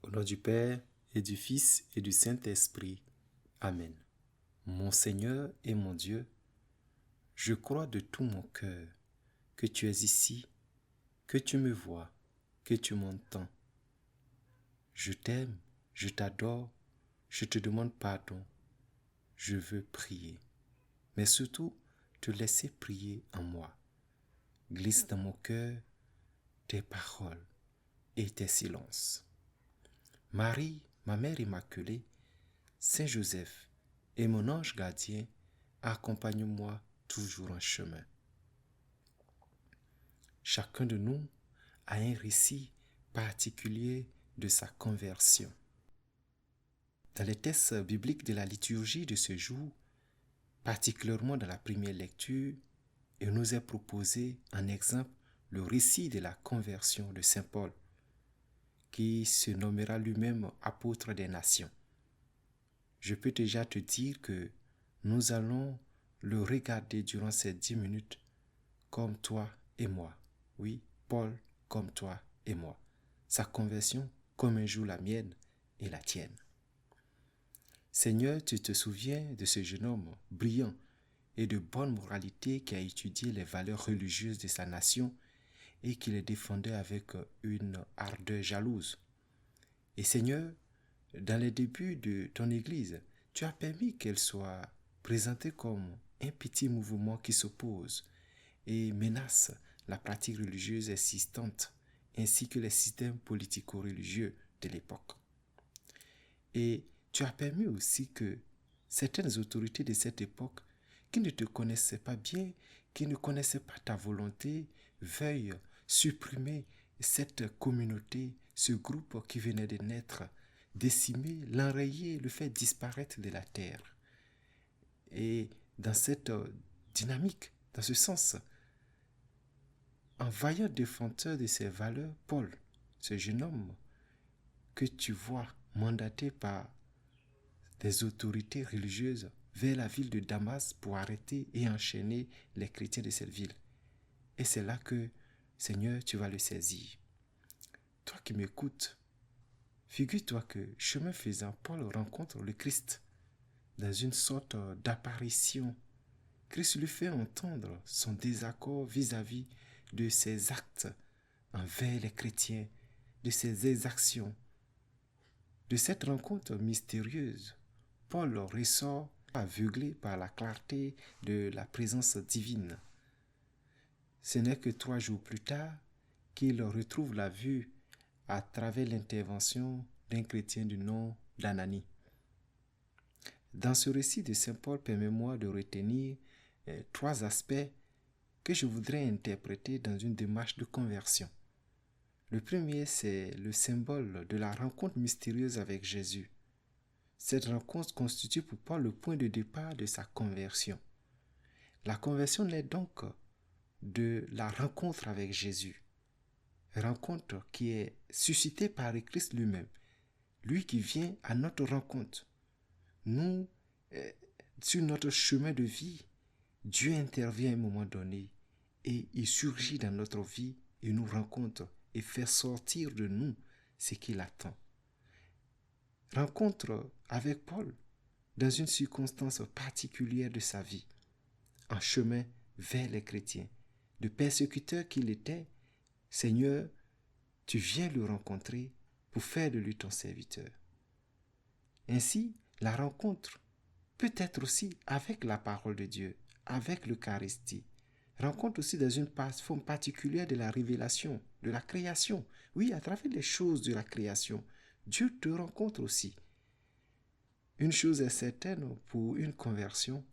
Au nom du Père, et du Fils, et du Saint-Esprit. Amen. Mon Seigneur et mon Dieu, je crois de tout mon cœur que tu es ici, que tu me vois, que tu m'entends. Je t'aime, je t'adore, je te demande pardon. Je veux prier, mais surtout te laisser prier en moi. Glisse dans mon cœur tes paroles et tes silences. Marie, ma mère immaculée, Saint Joseph et mon ange gardien, accompagne-moi toujours en chemin. Chacun de nous a un récit particulier de sa conversion. Dans les textes bibliques de la liturgie de ce jour, particulièrement dans la première lecture, il nous est proposé en exemple le récit de la conversion de Saint Paul, qui se nommera lui-même apôtre des nations. Je peux déjà te dire que nous allons le regarder durant ces 10 minutes comme toi et moi. Oui, Paul comme toi et moi. Sa conversion comme un jour la mienne et la tienne. Seigneur, tu te souviens de ce jeune homme brillant et de bonne moralité qui a étudié les valeurs religieuses de sa nation et qui les défendait avec une ardeur jalouse. Et Seigneur, dans les débuts de ton Église, tu as permis qu'elle soit présentée comme un petit mouvement qui s'oppose et menace la pratique religieuse existante ainsi que les systèmes politico-religieux de l'époque. Et tu as permis aussi que certaines autorités de cette époque qui ne te connaissaient pas bien, qui ne connaissaient pas ta volonté, veuillent supprimer cette communauté, ce groupe qui venait de naître, décimer, l'enrayer, le faire disparaître de la terre. Et dans cette dynamique, dans ce sens, en vaillant défenseur de ces valeurs, Paul, ce jeune homme que tu vois mandaté par des autorités religieuses vers la ville de Damas pour arrêter et enchaîner les chrétiens de cette ville. Et c'est là que, Seigneur, tu vas le saisir. Toi qui m'écoutes, figure-toi que, chemin faisant, Paul rencontre le Christ dans une sorte d'apparition. Christ lui fait entendre son désaccord vis-à-vis de ses actes envers les chrétiens, de ses exactions. De cette rencontre mystérieuse, Paul ressort aveuglé par la clarté de la présence divine. Ce n'est que 3 jours plus tard qu'il retrouve la vue à travers l'intervention d'un chrétien du nom d'Ananie. Dans ce récit de Saint Paul, permets-moi de retenir 3 aspects que je voudrais interpréter dans une démarche de conversion. Le premier, c'est le symbole de la rencontre mystérieuse avec Jésus. Cette rencontre constitue pour Paul le point de départ de sa conversion. La conversion naît donc de la rencontre avec Jésus. Rencontre qui est suscitée par le Christ lui-même. Lui qui vient à notre rencontre. Nous, sur notre chemin de vie, Dieu intervient à un moment donné et il surgit dans notre vie et nous rencontre et fait sortir de nous ce qu'il attend. Rencontre avec Paul dans une circonstance particulière de sa vie, en chemin vers les chrétiens. De persécuteur qu'il était, Seigneur, tu viens le rencontrer pour faire de lui ton serviteur. Ainsi, la rencontre peut être aussi avec la parole de Dieu, avec l'Eucharistie. Rencontre aussi dans une forme particulière de la révélation, de la création. Oui, à travers les choses de la création, Dieu te rencontre aussi. Une chose est certaine, pour une conversion,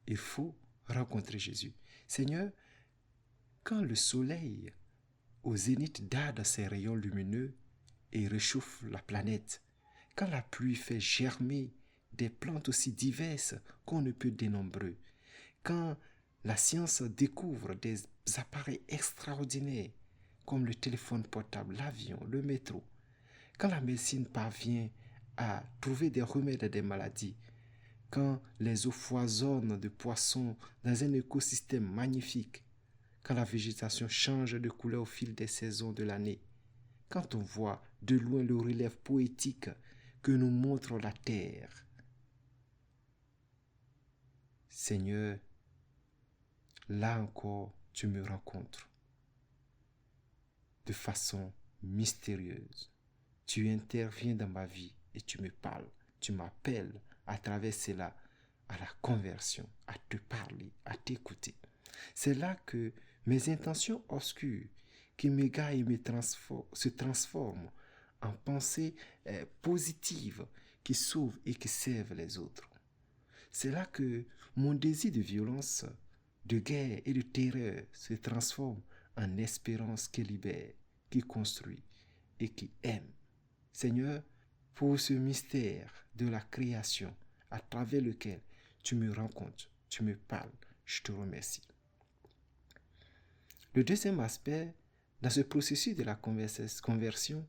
il faut rencontrer Jésus. Seigneur, quand le soleil au zénith darde ses rayons lumineux et réchauffe la planète, quand la pluie fait germer des plantes aussi diverses qu'on ne peut dénombrer, quand la science découvre des appareils extraordinaires comme le téléphone portable, l'avion, le métro, quand la médecine parvient à trouver des remèdes à des maladies, quand les eaux foisonnent de poissons dans un écosystème magnifique, quand la végétation change de couleur au fil des saisons de l'année, quand on voit de loin le relief poétique que nous montre la terre. Seigneur, là encore, tu me rencontres de façon mystérieuse. Tu interviens dans ma vie et tu me parles. Tu m'appelles à travers cela à la conversion, à te parler, à t'écouter. C'est là que mes intentions obscures qui m'égarent et se transforment en pensées positives qui sauvent et qui servent les autres. C'est là que mon désir de violence, de guerre et de terreur se transforme en espérance qui libère, qui construit et qui aime. Seigneur, pour ce mystère de la création à travers lequel tu me rencontres, tu me parles, je te remercie. Le deuxième aspect dans ce processus de la conversion,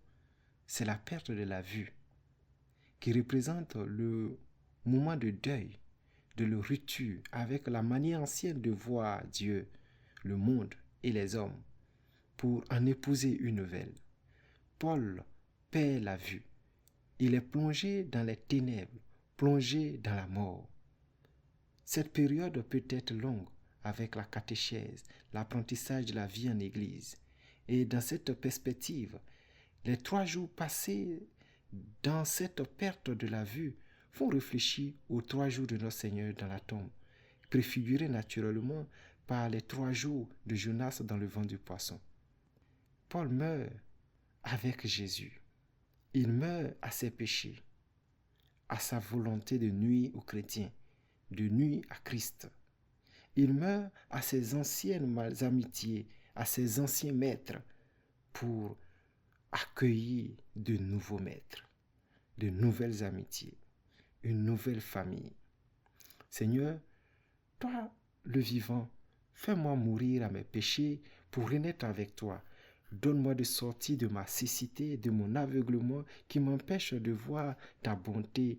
c'est la perte de la vue, qui représente le moment de deuil, de le rupture avec la manière ancienne de voir Dieu, le monde et les hommes, pour en épouser une nouvelle. Paul perd la vue. Il est plongé dans les ténèbres, plongé dans la mort. Cette période peut être longue avec la catéchèse, l'apprentissage de la vie en Église. Et dans cette perspective, les 3 jours passés dans cette perte de la vue font réfléchir aux 3 jours de notre Seigneur dans la tombe, préfigurés naturellement par les 3 jours de Jonas dans le ventre du poisson. Paul meurt avec Jésus. Il meurt à ses péchés, à sa volonté de nuire aux chrétiens, de nuire à Christ. Il meurt à ses anciennes amitiés, à ses anciens maîtres, pour accueillir de nouveaux maîtres, de nouvelles amitiés, une nouvelle famille. Seigneur, toi, le vivant, fais-moi mourir à mes péchés pour renaître avec toi. Donne-moi de sortir de ma cécité, de mon aveuglement qui m'empêche de voir ta bonté,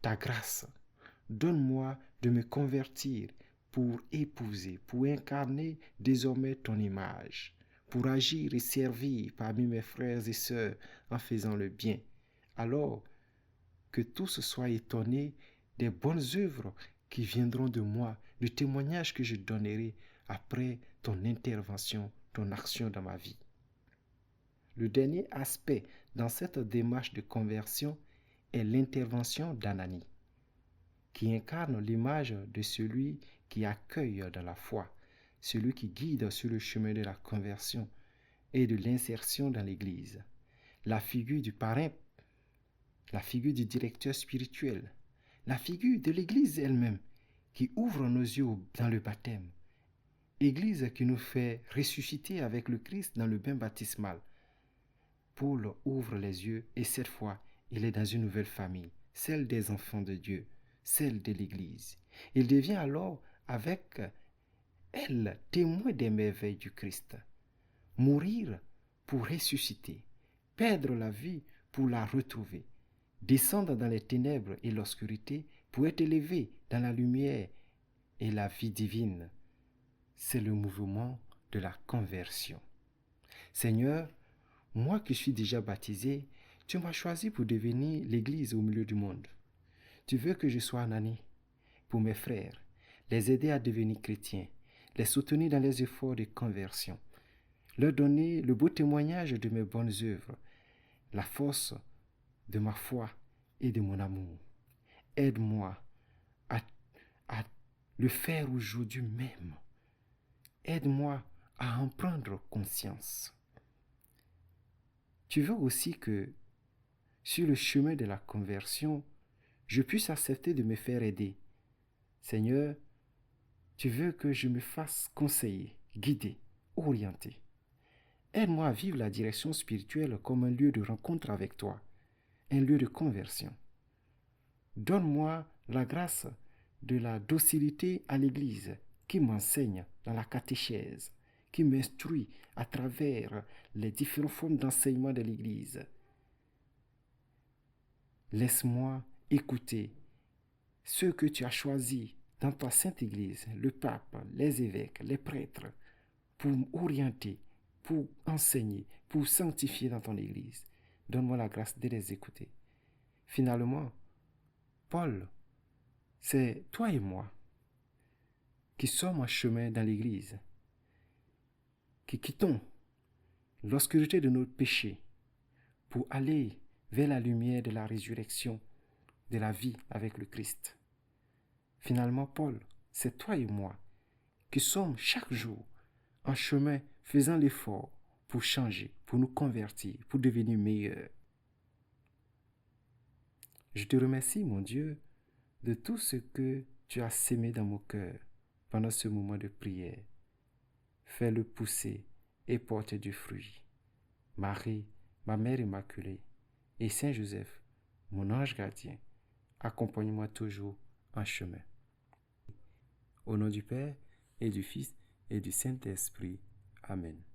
ta grâce. Donne-moi de me convertir pour épouser, pour incarner désormais ton image, pour agir et servir parmi mes frères et sœurs en faisant le bien. Alors que tous soient étonnés des bonnes œuvres qui viendront de moi, du témoignage que je donnerai après ton intervention, ton action dans ma vie. Le dernier aspect dans cette démarche de conversion est l'intervention d'Ananie, qui incarne l'image de celui qui accueille dans la foi, celui qui guide sur le chemin de la conversion et de l'insertion dans l'Église. La figure du parrain, la figure du directeur spirituel, la figure de l'Église elle-même qui ouvre nos yeux dans le baptême. Église qui nous fait ressusciter avec le Christ dans le bain baptismal. Paul ouvre les yeux et cette fois, il est dans une nouvelle famille, celle des enfants de Dieu, celle de l'Église. Il devient alors avec elle témoin des merveilles du Christ. Mourir pour ressusciter, perdre la vie pour la retrouver, descendre dans les ténèbres et l'obscurité pour être élevé dans la lumière et la vie divine. C'est le mouvement de la conversion. Seigneur, moi qui suis déjà baptisé, tu m'as choisi pour devenir l'Église au milieu du monde. Tu veux que je sois Ananie pour mes frères, les aider à devenir chrétiens, les soutenir dans les efforts de conversion, leur donner le beau témoignage de mes bonnes œuvres, la force de ma foi et de mon amour. Aide-moi à le faire aujourd'hui même. Aide-moi à en prendre conscience. Tu veux aussi que, sur le chemin de la conversion, je puisse accepter de me faire aider. Seigneur, tu veux que je me fasse conseiller, guider, orienter. Aide-moi à vivre la direction spirituelle comme un lieu de rencontre avec toi, un lieu de conversion. Donne-moi la grâce de la docilité à l'Église qui m'enseigne dans la catéchèse, qui m'instruit à travers les différentes formes d'enseignement de l'Église. Laisse-moi écouter ceux que tu as choisis dans ta sainte Église, le pape, les évêques, les prêtres, pour m'orienter pour enseigner, pour sanctifier dans ton Église. Donne-moi la grâce de les écouter. Finalement, Paul, c'est toi et moi qui sommes en chemin dans l'Église, qui quittons l'obscurité de notre péché pour aller vers la lumière de la résurrection, de la vie avec le Christ. Finalement, Paul, c'est toi et moi qui sommes chaque jour en chemin faisant l'effort pour changer, pour nous convertir, pour devenir meilleurs. Je te remercie, mon Dieu, de tout ce que tu as sémé dans mon cœur pendant ce moment de prière. Fais-le pousser et porter du fruit. Marie, ma mère immaculée, et Saint Joseph, mon ange gardien, accompagne-moi toujours en chemin. Au nom du Père, et du Fils, et du Saint-Esprit. Amen.